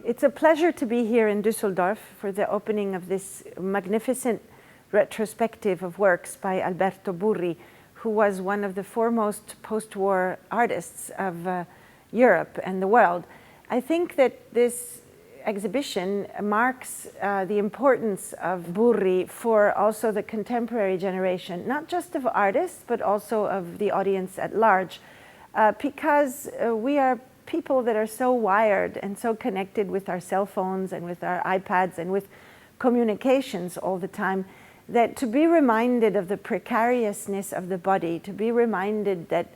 It's a pleasure to be here in Düsseldorf for the opening of this magnificent retrospective of works by Alberto Burri, who was one of the foremost post-war artists of Europe and the world. I think that this exhibition marks the importance of Burri for also the contemporary generation, not just of artists, but also of the audience at large, because we are people that are so wired and so connected with our cell phones and with our iPads and with communications all the time, that to be reminded of the precariousness of the body, to be reminded that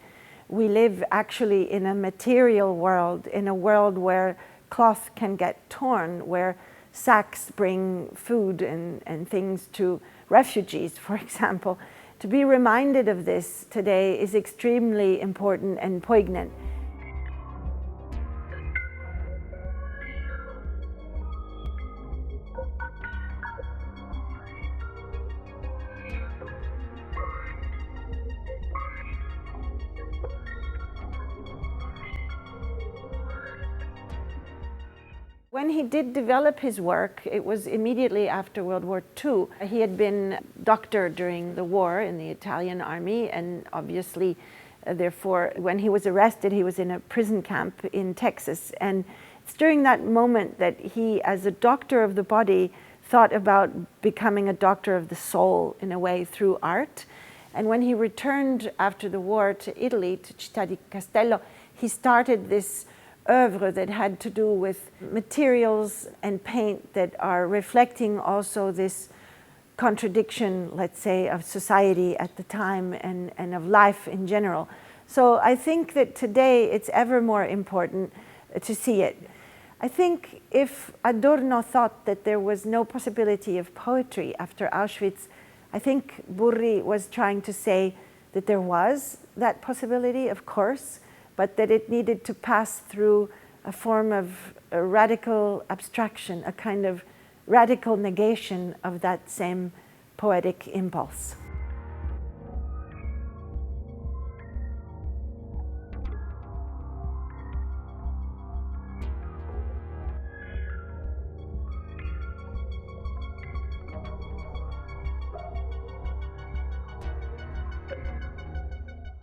we live actually in a material world, in a world where cloth can get torn, where sacks bring food and things to refugees, for example. To be reminded of this today is extremely important and poignant. When he did develop his work, it was immediately after World War II. He had been doctor during the war in the Italian army, and obviously, therefore, when he was arrested, he was in a prison camp in Texas. And it's during that moment that he, as a doctor of the body, thought about becoming a doctor of the soul, in a way, through art. And when he returned after the war to Italy, to Città di Castello, he started this oeuvre that had to do with materials and paint that are reflecting also this contradiction, let's say, of society at the time and of life in general. So I think that today it's ever more important to see it. I think if Adorno thought that there was no possibility of poetry after Auschwitz, I think Burri was trying to say that there was that possibility, of course, but that it needed to pass through a form of a radical abstraction, a kind of radical negation of that same poetic impulse.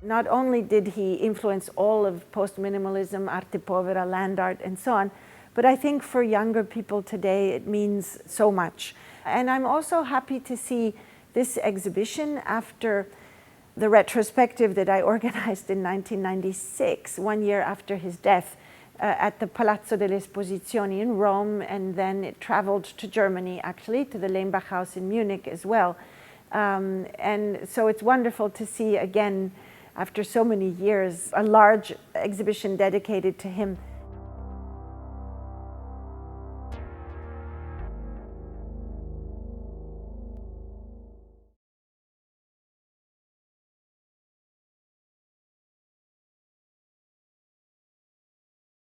Not only did he influence all of post-minimalism, arte povera, land art, and so on, but I think for younger people today it means so much. And I'm also happy to see this exhibition after the retrospective that I organized in 1996, 1 year after his death, at the Palazzo delle Esposizioni in Rome, and then it traveled to Germany, actually, to the Lehmbach House in Munich as well. And so it's wonderful to see again, after so many years, a large exhibition dedicated to him.